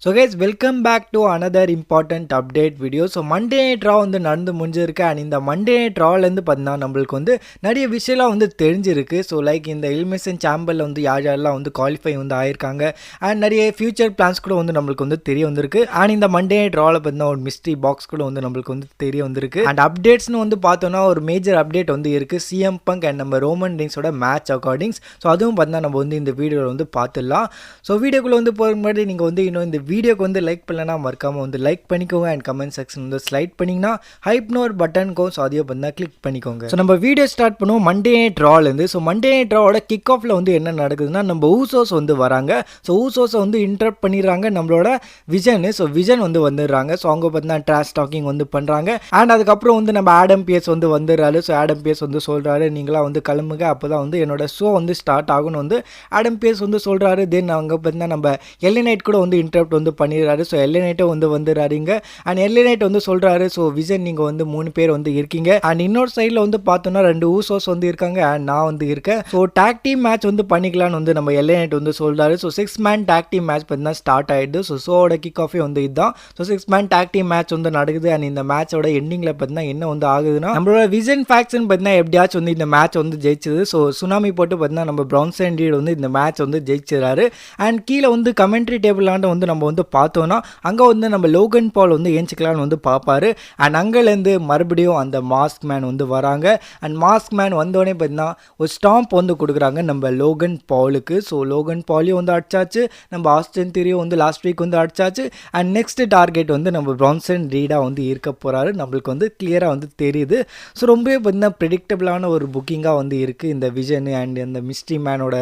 So guys welcome back to another important update video. So Monday night Raw வந்து நடந்து முடிஞ்சிருக்கு. And இந்த Monday night ராலேருந்து பார்த்தீங்கன்னா நம்மளுக்கு வந்து நிறைய விஷயம்லாம் வந்து தெரிஞ்சிருக்கு. ஸோ லைக் இந்த எலிமினேஷன் சாம்பரில் வந்து யார் யாரெல்லாம் வந்து குவாலிஃபை வந்து ஆயிருக்காங்க அண்ட் நிறைய ஃபியூச்சர் பிளான்ஸ் கூட வந்து நம்மளுக்கு வந்து தெரிய வந்திருக்கு. அண்ட் இந்த மண்டே நைட் ராவில் பார்த்தீங்கன்னா ஒரு மிஸ்ட்ரி பாக்ஸ் கூட வந்து நம்மளுக்கு வந்து தெரிய வந்திருக்கு. அண்ட் அப்டேட்ஸ்னு வந்து பார்த்தோன்னா ஒரு மேஜர் அப்டேட் வந்து இருக்குது. சிஎம் பங்க் அண்ட் நம்ம ரோமன் ரெயின்ஸோட மேட்ச் அக்கார்டிங்ஸ். ஸோ அதுவும் பார்த்தீங்கன்னா நம்ம வந்து இந்த வீடியோவில் வந்து பார்த்துடலாம். ஸோ வீடியோக்குள்ளே வந்து போகிற முன்னாடி நீங்கள் வந்து இன்னும் இந்த வீடியோக்கு வந்து லைக் பண்ணலன்னா மறக்காமல் வந்து லைக் பண்ணிக்கோங்க. அண்ட் கமெண்ட் செக்ஷன் வந்து ஸ்லைட் பண்ணிங்கன்னா ஹைப்னு ஒரு பட்டனுக்கும் ஸோ அதையும் பார்த்தா கிளிக் பண்ணிக்கோங்க. ஸோ நம்ம வீடியோ ஸ்டார்ட் பண்ணுவோம் மண்டே நைட் ராலேருந்து. ஸோ மண்டே நைட் ராவோட கிக் ஆஃபில் வந்து என்ன நடக்குதுன்னா நம்ம ஊசோஸ் வந்து வராங்க. ஸோ ஊசோஸை வந்து இன்டரப்ட் பண்ணிடுறாங்க நம்மளோட விஜன். ஸோ விஜன் வந்து வந்துடுறாங்க. ஸோ அவங்க பார்த்தீங்கன்னா ட்ராஷ் டாக்கிங் வந்து பண்ணுறாங்க. அண்ட் அதுக்கப்புறம் வந்து நம்ம ஆடம் பிஎஸ் வந்து வந்துடுறாரு. ஸோ ஆடம் பிஎஸ் வந்து சொல்கிறாரு நீங்களாம் வந்து கிளம்புங்க அப்போ தான் வந்து என்னோட ஷோ வந்து ஸ்டார்ட் ஆகும்னு வந்து ஆடம் பிஎஸ் வந்து சொல்கிறாரு. தென் அவங்க பார்த்தீங்கன்னா நம்ம எல்ஏ நைட் கூட வந்து இன்டரப்ட் வந்து பண்ணிடுறாரு. ஸோ எல்ஏ நைட்டும் வந்து வந்துடுறாருங்க. அண்ட் எல்ஏ நைட் வந்து சொல்கிறாரு ஸோ விஜன் நீங்கள் வந்து 3 பேர் வந்து இருக்கீங்க. அண்ட் இன்னொரு சைடில் வந்து பார்த்தோன்னா 2 ஊசோஸ் வந்து இருக்காங்க அண்ட் நான் வந்து இருக்கேன். ஸோ டாக் டீம் மேட்ச் வந்து பண்ணிக்கலான்னு வந்து நம்ம எல்ஏ நைட் வந்து சொல்கிறாரு. So 6 man talk team match பார்த்தீங்கன்னா ஸ்டார்ட் ஆகிடுது. ஸோ ஷோவோட கிக் ஆஃபே வந்து இதுதான். So 6 man talk team match வந்து நடக்குது. அண்ட் இந்த மேட்சோட எண்டிங்கில் பார்த்தீங்கன்னா என்ன வந்து ஆகுதுன்னா நம்மளோட விஜன் ஃபேக்ஷன் பார்த்தீங்கன்னா எப்படியாச்சும் வந்து இந்த மேட்ச் வந்து ஜெயிச்சது. ஸோ சுனாமி போட்டு பார்த்தீங்கன்னா நம்ம பிரான்ஸ் அண்ட் ரீட் வந்து இந்த மேட்ச் வந்து ஜெயிச்சிடறாரு. அண்ட் கீழே வந்து கமெண்ட்ரி டேபிளாண்டு வந்து நம்ம வந்து பார்த்தோன்னா அங்கே வந்து நம்ம லோகன் பால் வந்து ஏஞ்சிக்கலான்னு வந்து பார்ப்பாரு. அண்ட் அங்கேருந்து மறுபடியும் அந்த மாஸ்க் மேன் வந்து வராங்க. அண்ட் மாஸ்க் மேன் வந்தோடனே பார்த்தீங்கன்னா ஒரு ஸ்டாம்ப் வந்து கொடுக்குறாங்க நம்ம லோகன் பாலுக்கு. ஸோ லோகன் பாலையும் வந்து அடிச்சாச்சு. நம்ம ஆஸ்டன் தியரியும் வந்து லாஸ்ட் வீக் வந்து அடிச்சாச்சு. அண்ட் நெக்ஸ்ட் டார்கெட் வந்து நம்ம பிரான்சன் ரீடாக வந்து இருக்க போகிறாரு. நம்மளுக்கு வந்து கிளியராக வந்து தெரியுது. ஸோ ரொம்பவே பார்த்தீங்கன்னா ப்ரெடிக்டபிளான ஒரு புக்கிங்காக வந்து இருக்குது இந்த விஜன் அண்ட் அந்த மிஸ்ட்ரி மேனோட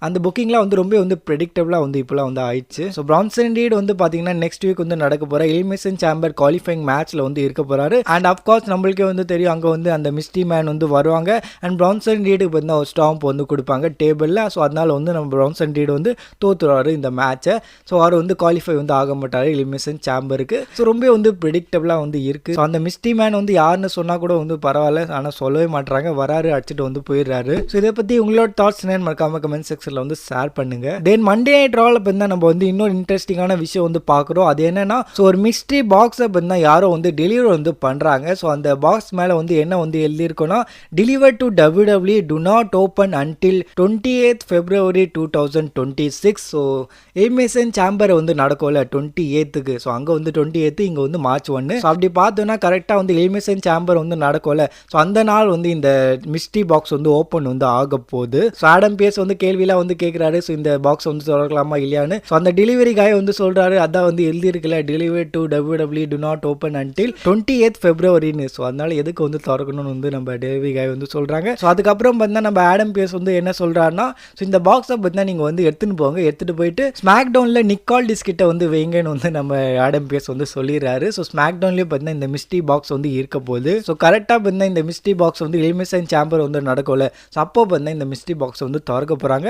அந்த புக்கிங்லாம் வந்து ரொம்ப வந்து ப்ரெடிக்டபிளாக வந்து இப்போலாம் வந்து ஆயிடுச்சு. ஸோ பிரான்சன் ரீட் வந்து பார்த்தீங்கன்னா நெக்ஸ்ட் வீக் வந்து நடக்க போகிற எலிமினேஷன் சாம்பர் குவாலிஃபைங் மேட்ச்சில் வந்து இருக்க போகிறாரு. அண்ட் அஃப்கோர்ஸ் நம்மளுக்கே வந்து தெரியும் அங்கே வந்து அந்த மிஸ்ட்ரி மேன் வந்து வருவாங்க. அண்ட் பிரான்சன் ரீடுக்கு பார்த்தீங்கன்னா ஒரு ஸ்டாம்ப் வந்து கொடுப்பாங்க டேபிளில். ஸோ அதனால் வந்து நம்ம பிரான்சன் ரீடு வந்து தோற்றுவார் இந்த மேட்சை. ஸோ அவர் வந்து குவாலிஃபை வந்து ஆக மாட்டார் எலிமினேஷன் சாம்பருக்கு. ஸோ ரொம்ப வந்து ப்ரெடிக்டபிளாக வந்து இருக்குது. ஸோ அந்த மிஸ்ட்ரி மேன் வந்து யாருன்னு சொன்னால் கூட வந்து பரவாயில்ல, ஆனால் சொல்லவே மாட்டாங்க, வராரு அடிச்சுட்டு வந்து போயிடுறாரு. ஸோ இதை பற்றி உங்களோட தாட்ஸ் என்னன்னு மறக்காம கமெண்ட் செக்ஷனில் வந்து ஷேர் பண்ணுங்க. தென் மண்டே நைட் ராவில் பார்த்தீங்கன்னா நம்ம வந்து இன்னொரு இன்ட்ரெஸ்டிங்கான விஷயம் வந்து பார்க்குறோம். அது என்னன்னா ஸோ ஒரு மிஸ்ட்ரி பாக்ஸை பார்த்தீங்கன்னா யாரோ வந்து டெலிவரி வந்து பண்ணுறாங்க. ஸோ அந்த பாக்ஸ் மேலே வந்து என்ன வந்து எழுதியிருக்கோன்னா deliver to WWE do not open until 28th February 2026. So elimination chamber வந்து நடக்கும்ல 28க்கு. ஸோ அங்கே வந்து 28 இங்கே வந்து March 1. ஸோ அப்படி பார்த்தோன்னா கரெக்டாக வந்து எலிமினேஷன் சாம்பர் வந்து நடக்கும்ல. ஸோ அந்த நாள் வந்து இந்த மிஸ்ட்ரி பாக்ஸ் வந்து ஓப்பன் வந்து ஆக போகுது. ஸோ ஆடம் பிஎஸ் வந்து கேள்வியெல்லாம் வந்து கேட்குறாரு ஸோ இந்த பாக்ஸ் வந்து திறக்கலாமா இல்லையான்னு. ஸோ அந்த டெலிவரி காய் வந்து சொல்கிறாரு அதான் வந்து எழுதியிருக்குல்ல delivery to WWE do not open until 28th February. So அதனால எதுக்கு வந்து திறக்கணும்னு வந்து நம்ம டெலிவரி காய் வந்து சொல்கிறாங்க. ஸோ அதுக்கப்புறம் பார்த்தீங்கன்னா நம்ம ஆடம் பிஎஸ் வந்து என்ன சொல்கிறாருன்னா ஸோ இந்த பாக்ஸை பார்த்தீங்கன்னா நீங்கள் வந்து எடுத்துன்னு போங்க, எடுத்துகிட்டு போயிட்டு ஸ்மாக் டவுனில் நிக்கால் டிஸ்கிட்ட வந்து வைங்கன்னு வந்து நம்ம ஆடம் பிஎஸ் வந்து சொல்லிடுறாரு. ஸோ ஸ்மாக் டவுன்லேயே பார்த்தீங்கன்னா இந்த மிஸ்ட்ரி பாக்ஸ் வந்து இருக்க போகுது. ஸோ கரெக்டாக பார்த்தீங்கன்னா இந்த மிஸ்ட்ரி பாக்ஸ் வந்து எலிமினேஷன் சாம்பர் வந்து நடக்கும்ல. ஸோ அப்போ பார்த்தீங்கன்னா இந்த மிஸ்ட்ரி பாக்ஸ் வந்து திறக்க போகிறாங்க.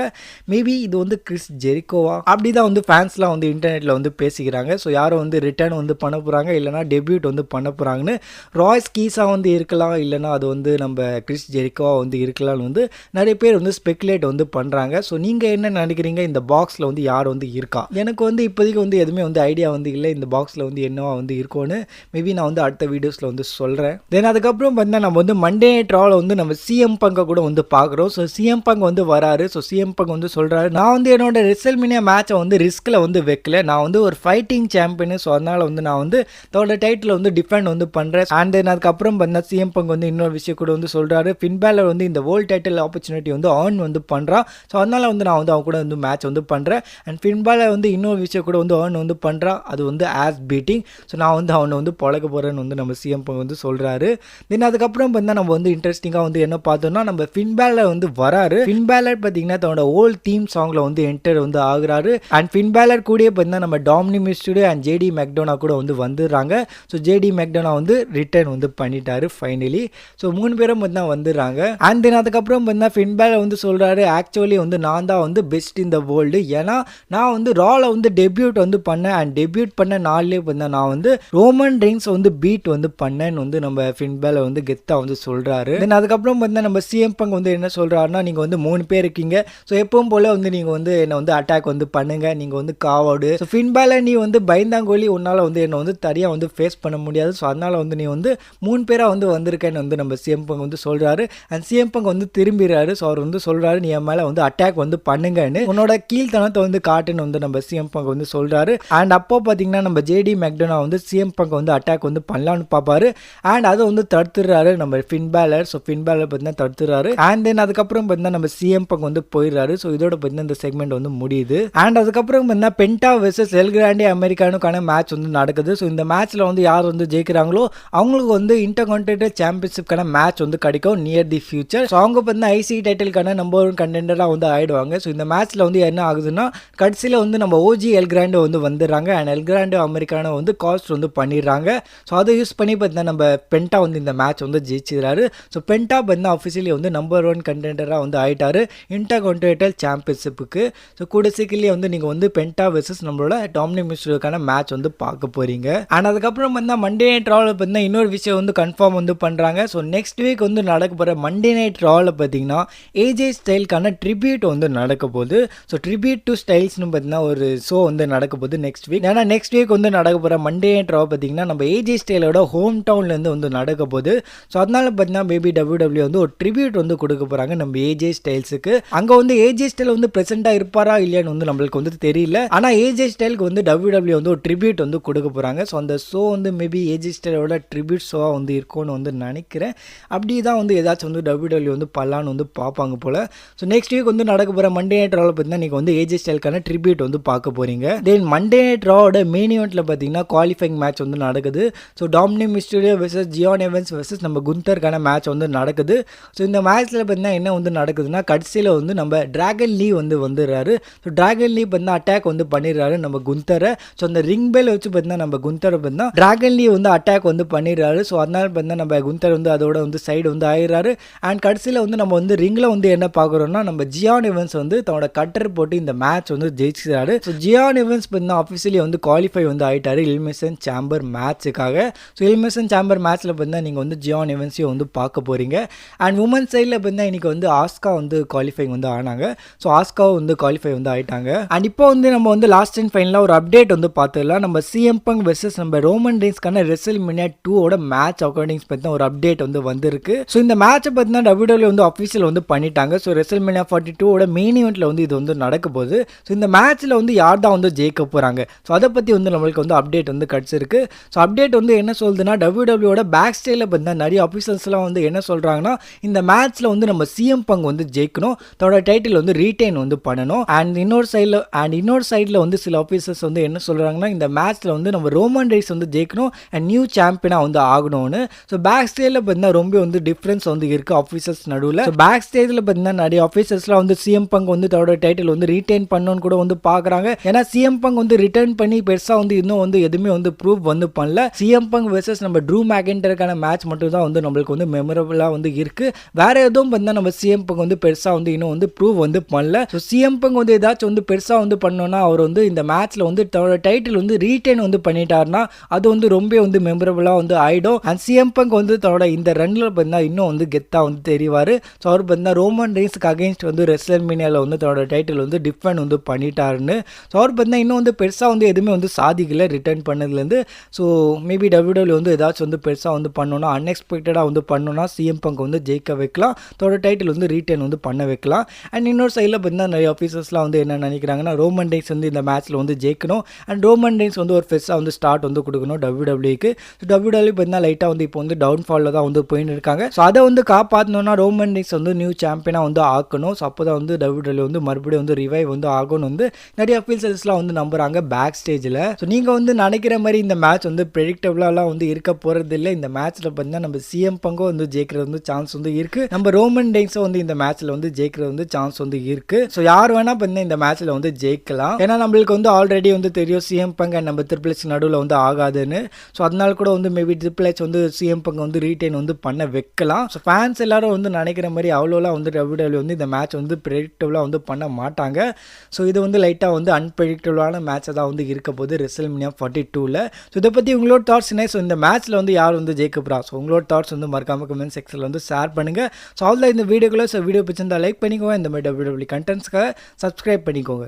மேபி இது வந்து கிறிஸ் ஜெரிகோவா அப்படி தான் வந்து ஃபேன்ஸ்லாம் வந்து இன்டர்நெட்டில் வந்து பேசிக்கிறாங்க. ஸோ யாரும் வந்து ரிட்டர்ன் வந்து பண்ண போகிறாங்க இல்லைனா டெபியூட் வந்து பண்ண போகிறாங்கன்னு. ராய்ஸ் கீஸாக வந்து இருக்கலாம் இல்லைனா அது வந்து நம்ம கிறிஸ் ஜெரிகோவா வந்து இருக்கலாம்னு வந்து நிறைய பேர் வந்து ஸ்பெகுலேட் வந்து பண்ணுறாங்க. ஸோ நீங்கள் என்ன நினைக்கிறீங்க இந்த பாக்ஸில் வந்து யார் வந்து இருக்கா? எனக்கு வந்து இப்போதைக்கு வந்து எதுவுமே வந்து ஐடியா வந்து இல்லை இந்த பாக்ஸில் வந்து என்னவா வந்து இருக்கும்னு. மேபி நான் வந்து அடுத்த வீடியோஸில் வந்து சொல்கிறேன். தென் அதுக்கப்புறம் பார்த்தீங்கன்னா நம்ம வந்து மண்டே நைட் ராவில் வந்து நம்ம சிஎம் பங்கை கூட வந்து பார்க்குறோம். ஸோ சிஎம் பங்க் வந்து வராரு. ஸோ சிஎம் பங்க் வந்து சொல்கிறாரு நான் வந்து என்னோட ரெசல்மேனியா மேட்சை வந்து ரிஸ்கில் வந்து வைக்கல, நான் வந்து ஒரு ஃபைட்டிங் சாம்பியன். ஸோ அதனால் வந்து நான் வந்து தோட டைட்டில் வந்து டிஃபெண்ட் வந்து பண்ணுறேன். அண்ட் தென் அதுக்கப்புறம் பார்த்தீங்கன்னா சிஎம் பங்க் வந்து இன்னொரு விஷயம் கூட வந்து சொல்கிறாரு ஃபின் பேலர் வந்து இந்த வேர்ல்டு டைட்டில் ஆப்பர்ச்சுனிட்டி வந்து ஆன் வந்து பண்ணுறான். ஸோ அதனால் வந்து நான் வந்து அவங்க கூட வந்து மேட்ச் வந்து பண்ணுறேன். அண்ட் ஃபின் பேலர் வந்து இன்னொரு விஷயம் கூட வந்து ஆன் வந்து பண்ணுறான், அது வந்து ஆஸ் பீட்டிங். ஸோ நான் வந்து அவனை வந்து பழக்க போகிறேன்னு வந்து நம்ம சிஎம் பங்க் வந்து சொல்கிறாரு. தென் அதுக்கப்புறம் பார்த்தீங்கன்னா நம்ம வந்து இன்ட்ரெஸ்டிங்காக வந்து என்ன பார்த்தோம்னா நம்ம ஃபின் பேலர் வந்து வராரு. ஃபின் பேலர் பார்த்தீங்கன்னா தன்னோட ஓல்ட் தீம் சாங்கில் வந்து என்டர் வந்து ஆகுறாரு. அண்ட் ஃபின் பேலர் கூடயே பார்த்தீங்கன்னா நம்ம Dominik Mysterio and JD McDonagh கூட வந்து வந்துடுறாங்க. ஸோ ஜேடி மெக்டோனா வந்து ரிட்டர்ன் வந்து பண்ணிட்டாரு ஃபைனலி. ஸோ 3 பேரும் பார்த்தீங்கன்னா வந்துடுறாங்க. அண்ட் தென் அதுக்கப்புறம் பார்த்தீங்கன்னா ஃபின் பேலர் வந்து சொல்கிறாரு ஆக்சுவலி வந்து நான் தான் வந்து பெஸ்ட் இன் த வேர்ல்டு. ஏன்னா நான் வந்து ராவில் வந்து டெபியூட் வந்து பண்ணேன். அண்ட் டெபியூட் பண்ண நாள்லேயே பார்த்தீங்கன்னா நான் வந்து ரோமன் ரெயின்ஸ் வந்து பீட் வந்து பண்ணேன்னு வந்து நம்ம ஃபின் பேலர் வந்து கெத்தாக வந்து சொல்கிறாரு. தென் அதுக்கப்புறம் பார்த்தீங்கன்னா நம்ம சிஎம் பங்க் வந்து என்ன சொல்கிறாருன்னா நீங்கள் வந்து 3 பேர் இருக்கீங்க. ஸோ எப்பவும் போல் வந்து நீங்கள் வந்து என்னை வந்து அட்டாக் வந்து பண்ணுங்கள், நீங்கள் வந்து காவாடு. ஸோ ஃபின் பேலர் நீ வந்து பயந்தாங்கோலி உன்னால் வந்து என்னை வந்து தனியாக வந்து ஃபேஸ் பண்ண முடியாது. ஸோ அதனால் வந்து நீ வந்து 3 பேராக வந்து வந்திருக்கேன்னு வந்து நம்ம சிஎம் பங்க் வந்து சொல்கிறாரு. அண்ட் சிஎம் பங்க் வந்து திரும்பிடுறாரு. ஸோ அவர் வந்து சொல்கிறாரு நீ என் மேலே வந்து அட்டாக் வந்து பண்ணுங்கன்னு உன்னோட கீழ்த்தனத்தை வந்து காட்டுன்னு வந்து நம்ம சிஎம் பங்க் வந்து சொல்கிறாரு. அண்ட் அப்போ பார்த்தீங்கன்னா நம்ம ஜேடி மெக்டோனா வந்து சிஎம் பங்க் வந்து அட்டாக் வந்து பண்ணலான்னு பார்ப்பாரு. அண்ட் அதை வந்து தடுத்துடுறாரு நம்ம fin baler. So fin baler பார்த்தீங்கன்னா தடுத்துறாரு. அண்ட் தென் அதுக்கப்புறம் பார்த்தீங்கன்னா நம்ம சிஎம் பங்க் வந்து போயிடுறாரு. ஸோ இதோட பார்த்தீங்கன்னா இந்த செக்மெண்ட் வந்து முடியுது. அண்ட் அதுக்கப்புறம் பார்த்தீங்கன்னா பென்டா வெர்சஸ் எல் கிராண்டே அமெரிக்கானுக்கான மேட்ச் வந்து நடக்குது. ஸோ இந்த மேட்ச்சில் வந்து யார் வந்து ஜெயிக்கிறாங்களோ அவங்களுக்கு வந்து இன்டர்கான்டினென்டல் சாம்பியன்ஷிப்கான மேட்ச் வந்து கிடைக்கும் நியர் தி ஃபியூச்சர். ஸோ அவங்க பார்த்தீங்கன்னா ஐசி டைட்டிலுக்கான நம்பர் 1 கண்டெண்டராக வந்து ஆயிடுவாங்க. ஸோ இந்த மேட்ச்சில் வந்து என்ன ஆகுதுன்னா கடைசியில் வந்து நம்ம ஓஜி எல் கிராண்டோ வந்து வந்துடுறாங்க. அண்ட் எல் கிராண்டோ அமெரிக்கானோ வந்து காஸ்ட் வந்து பண்ணிடுறாங்க. ஸோ அதை யூஸ் பண்ணி பார்த்தீங்கன்னா நம்ம பென்டா வந்து இந்த மேட்ச் வந்து ஜெயிச்சிடுறாரு. ஸோ பென்டா பார்த்தீங்கன்னா அஃபிஷியலி வந்து நம்பர் 1 கண்டெண்டராக வந்து ஆயிட்டாரு இன்டர்கான்டினென்டல் சாம்பியன்ஷிப்புக்கு. ஸோ கூட சீக்கிரமே வந்து நீங்கள் வந்து பென்டா வெர்சஸ் நம்மளோட டாமினிக் மிஸ்டருக்கான மேட்ச் வந்து பார்க்க போறீங்க. அண்ட் அதுக்கப்புறம் வந்து மண்டே நைட் ராவில் பார்த்தீங்கன்னா இன்னொரு விஷயம் வந்து கன்ஃபார்ம் வந்து பண்ணுறாங்க. ஸோ நெக்ஸ்ட் வீக் வந்து நடக்க போகிற மண்டே நைட் ராவில் பார்த்தீங்கன்னா ஏஜே ஸ்டைலுக்கான ட்ரிபியூட் வந்து நடக்க போகுது. ஸோ ட்ரிபியூட் டு ஸ்டைல்ஸ்னு பார்த்தீங்கன்னா ஒரு ஷோ வந்து நடக்க போகுது நெக்ஸ்ட் வீக். ஏன்னா நெக்ஸ்ட் வீக் வந்து நடக்க போகிற மண்டே நைட் ராவ் பார்த்தீங்கன்னா நம்ம ஏஜே ஸ்டைலோட ஹோம் டவுன்லேருந்து வந்து நடக்க போகுது. ஸோ அதனால பார்த்தீங்கன்னா பேபி WWE வந்து ஒரு ட்ரிபியூட் வந்து கொடுக்க போகிறாங்க நம்ம ஏஜே ஸ்டைல்ஸுக்கு. அங்கே வந்து ஏஜே ஸ்டைல் வந்து ப்ரெசென்ட்டாக இருப்பாரா இல்லையான்னு வந்து நம்மளுக்கு வந்து தெரியல. ஆனால் ஏஜே ஸ்டைலுக்கு வந்து WWE வந்து ஒரு ட்ரிபியூட் வந்து கொடுக்க போகிறாங்க. ஸோ அந்த ஷோ வந்து மேபி ஏஜே ஸ்டைலோட ட்ரிபியூட் ஷோவாக வந்து இருக்கும்னு வந்து நினைக்கிறேன். அப்படி தான் வந்து ஏதாச்சும் வந்து WWE வந்து பல்லான்னு வந்து பார்ப்பாங்க போல். ஸோ நெக்ஸ்ட் வீக் வந்து நடக்க போகிற மண்டே நைட் ராவில் பார்த்தீங்கன்னா நீங்கள் வந்து ஏஜே ஸ்டைலுக்கான ட்ரிபியூட் வந்து பார்க்க போகிறீங்க. தென் மண்டே நைட் ராவோட மெயின் ஈவெண்ட்டில் பார்த்தீங்கன்னா குவாலிஃபைங் மேட்ச் வந்து நடக்குது. So Dominik Mysterio versus Je'Von Evans versus நம்ம குந்தருக்கான மேட்ச் வந்து நடக்குது. ஸோ இந்த மேட்ச்சில் பார்த்தீங்கன்னா என்ன வந்து நடக்குதுன்னா கடைசியில் வந்து நம்ம டிராகன் லீ வந்து வந்துடுறாரு. ஸோ டிராகன் லீ பார்த்தீங்கன்னா அட்டாக் வந்து பண்ணிடுறாரு நம்ம குந்தரை. ஸோ அந்த ரிங் பெல் வச்சு பார்த்தீங்கன்னா நம்ம குந்தரை பார்த்தீங்கன்னா டிராகன் லீ வந்து அட்டாக் வந்து பண்ணிடுறாரு. ஸோ அதனால பார்த்தீங்கன்னா நம்ம குந்தர் வந்து அதோட வந்து சைடு வந்து ஆயிடுறாரு. அண்ட் கடைசியில் வந்து நம்ம வந்து ரிங்கில் வந்து என்ன பார்க்குறோம்னா நம்ம ஜியான் எவன்ஸ் வந்து தன்னோட கட்டர் போட்டு இந்த மேட்ச் வந்து ஜெயிச்சிட்டாரு. ஸோ ஜியான் எவன்ஸ் பார்த்தீங்கன்னா ஆஃபிஷியலி வந்து குவாலிஃபை வந்து ஆயிட்டாரு எலிமினேஷன் சேம்பர் மேட்சுக்காக. ஸோ எலிமினேஷன் சேம்பர் மேட்ச்சில் பார்த்தீங்கன்னா நீங்கள் வந்து ஜியான் எவன்ஸையும் வந்து பார்க்க போகிறீங்க. அண்ட் உமன் சைடில் பார்த்தீங்கன்னா இன்றைக்கி வந்து ஆஸ்கா வந்து குவாலிஃபை வந்து ஆனாங்க. ஸோ ஆஸ்காவும் வந்து குவாலிஃபை வந்து ஆயிட்டாங்க. அண்ட் இப்போ வந்து நம்ம வந்து லாஸ்ட் அண்ட் ஃபைனலாக ஒரு அப்டேட் வந்து பார்த்துக்கலாம். நம்ம சிஎம் பங்க் வெர்சஸ் நம்ம ரோமன் ரெயின்ஸ்க்கான ரெசல்மேனியா 2 மேட்ச் அக்கார்டிங்ஸ் பார்த்தீங்கன்னா ஒரு அப்டேட் வந்து வந்திருக்கு. ஸோ இந்த மேட்சை பார்த்தீங்கன்னா WWE வந்து அஃபிஷியல் வந்து பண்ணிட்டாங்க. ஸோ ரெசல்மேனியா 42 மெயின் ஈவெண்ட்டில் வந்து இது வந்து நடக்க போகுது. ஸோ இந்த மேட்ச்சில் வந்து யார் தான் வந்து ஜெயிக்க போகிறாங்க ஸோ அதை பற்றி வந்து நம்மளுக்கு வந்து அப்டேட் வந்து கிடச்சிருக்கு. ஸோ அப்டேட் வந்து என்ன சொல்லுதுன்னா WWE பேக் ஸ்டேஜில் பார்த்தீங்கன்னா நிறைய அஃபிஷியல்ஸ்லாம் வந்து என்ன சொல்கிறாங்கன்னா இந்த மேட்ச்சில் வந்து நம்ம சிஎம் பங்க் வந்து ஜெயிக்கணும், தன்னோட டைட்டில் வந்து ரீட்டைன் வந்து பண்ணணும். அண்ட் இன்னொரு சைடில் வந்து சில ஆஃபீஸர்ஸ் வந்து என்ன சொல்கிறாங்கன்னா இந்த மேட்ச்சில் வந்து நம்ம ரோமன் ரெயின்ஸ் வந்து ஜெயிக்கணும் அண்ட் நியூ சாம்பியனாக வந்து ஆகணும்னு. ஸோ பேக் ஸ்டேஜில் பார்த்தீங்கன்னா ரொம்ப வந்து டிஃப்ரென்ஸ் வந்து இருக்குது ஆஃபீஸர்ஸ் நடுவில். ஸோ பேக் ஸ்டேஜில் பார்த்தீங்கன்னா நிறைய ஆஃபீஸர்ஸ்லாம் வந்து சிஎம் பங்க் வந்து தன்னோட டைட்டில் வந்து ரீட்டைன் பண்ணணும்னு கூட வந்து பார்க்குறாங்க. ஏன்னா சிஎம் பங்க் வந்து ரிட்டர்ன் பண்ணி பெருசாக வந்து இன்னும் வந்து எதுவுமே வந்து ப்ரூவ் வந்து பண்ணல. சிஎம் பங்க் வெர்சஸ் நம்ம ட்ரூ மேக்கின்டருக்கான மேட்ச் மட்டும் தான் வந்து நம்மளுக்கு வந்து மெமரபிளாக வந்து இருக்குது. வேறு எதுவும் பார்த்தீங்கன்னா நம்ம சிஎம் பங்க் வந்து பெருசாக வந்து இன்னும் வந்து ப்ரூவ் வந்து பண்ணல. ஸோ சிஎம் பங்க் வந்து ஏதாச்சும் வந்து பெருசாக வந்து பண்ணோன்னா அவர் வந்து இந்த மேட்ச்சில் வந்து தன்னோட டைட்டில் வந்து ரீட்டைன் வந்து பண்ணிட்டாருன்னா அது வந்து ரொம்ப வந்து மெமரபிளாக வந்து ஆகிடும். அண்ட் சிஎம் பங்க் வந்து தன்னோட இந்த ரன்னில் பார்த்தீங்கன்னா இன்னும் வந்து கெத்தாக வந்து தெரிவார். ஸோ அவர் பார்த்தீங்கன்னா ரோமன் ரெயின்ஸ்க்கு அகேன்ஸ்ட் வந்து ரெஸ்லர்மேனியாவில் வந்து தன்னோட டைட்டில் வந்து டிஃபெண்ட் வந்து பண்ணிட்டாருன்னு. ஸோ அவர் பார்த்தீங்கன்னா இன்னும் வந்து பெருசாக வந்து எதுவுமே வந்து சாதிக்கல ரிட்டர்ன் பண்ணதுலேருந்து. ஸோ மேபி WWE வந்து ஏதாச்சும் வந்து பெருசாக வந்து பண்ணோன்னா அன்எக்ஸ்பெக்டடாக வந்து பண்ணோன்னா சிஎம் பங்க் வந்து ஜெயிக்க வைக்கலாம், தன்னோட டைட்டில் வந்து ரீட்டைன் வந்து பண்ண வைக்கலாம். அண்ட் இன்னொரு சைடில் பார்த்தீங்கன்னா நிறைய ஆஃபீஸர்ஸ்லாம் வந்து என்ன நினைக்கிறாங்கன்னா ரோமன் ரெயின்ஸ் வந்து இந்த மேட்ச்சில் வந்து ஜெயிக்கணும் அண்ட் ரோமன் ரெயின்ஸ் வந்து ஒரு ஃபெஸ்ட்டாக வந்து ஸ்டார்ட் வந்து கொடுக்கணும் WWEக்கு. ஸோ WWE பார்த்தீங்கன்னா லைட்டாக வந்து இப்போ வந்து டவுன்ஃபாலில் தான் வந்து போயின்னு இருக்காங்க. ஸோ அதை வந்து காப்பாற்றணும்னா ரோமன் ரெயின்ஸ் வந்து நியூ சாம்பியனாக வந்து ஆக்கணும். ஸோ அப்போ தான் வந்து WWE வந்து மறுபடியும் வந்து ரிவைவ் வந்து ஆகணும் வந்து நிறைய அஃபீஷியல்ஸ்லாம் வந்து நம்புறாங்க பேக் ஸ்டேஜில். ஸோ நீங்கள் வந்து நினைக்கிற மாதிரி இந்த மேட்ச் வந்து ப்ரெடிக்டபிளாலாம் வந்து இருக்க போகிறது இல்லை. இந்த மேட்ச்சில் பார்த்தீங்கன்னா நம்ம சிஎம் பங்கும் வந்து ஜெயிக்கிறது வந்து சான்ஸ் வந்து இருக்குது, நம்ம ரோமன் ரெயின்ஸும் வந்து இந்த மேட்ச்சில் வந்து ஜெயிக்கிறது வந்து சான்ஸ் வந்து இருக்குது. ஸோ யார் வேணால் பார்த்தீங்கன்னா இந்த மேட்ச்சில் வந்து ஜெயிக்கலாம். ஏன்னா நம்மளுக்கு வந்து ஆல்ரெடி வந்து தெரியும் சிஎம் பங்க் அண்ட் நம்ம ட்ரிபிள் எச் நடுவில் வந்து ஆகாதுன்னு. ஸோ அதனால கூட வந்து மேபி ட்ரிபிள் எச் வந்து சிஎம் பங்க் வந்து ரீட்டைன் வந்து பண்ண வைக்கலாம். ஸோ ஃபேன்ஸ் எல்லாரும் வந்து நினைக்கிற மாதிரி அவ்வளோலாம் வந்து WWE வந்து இந்த மேட்ச் வந்து ப்ரெடிக்டபிளாக வந்து பண்ண மாட்டாங்க. ஸோ இது வந்து லைட்டாக வந்து அன்பிரடிக்டபிளான மேட்சாக தான் வந்து இருக்க போது ரெசல்மேனியா 42ல். ஸோ இதை பற்றி உங்களோட தாட்ஸ் என்ன? ஸோ இந்த மேட்ச்சில் வந்து யார் வந்து ஜெயிக்கப்படுறா? ஸோ உங்களோட தாட்ஸ் வந்து மறக்காம கமெண்ட் செக்ஷனில் வந்து ஷேர் பண்ணுங்கள். ஸோ அவ்வளோ இந்த வீடியோக்குள்ள. ஸோ வீடியோ பிடிச்சிருந்தா லைக் பண்ணிக்கோங்க. இந்த மாதிரி WWE கண்டென்ட்ஸ்க்காக சப்ஸ்கிரைப் பண்ணிக்கோங்க.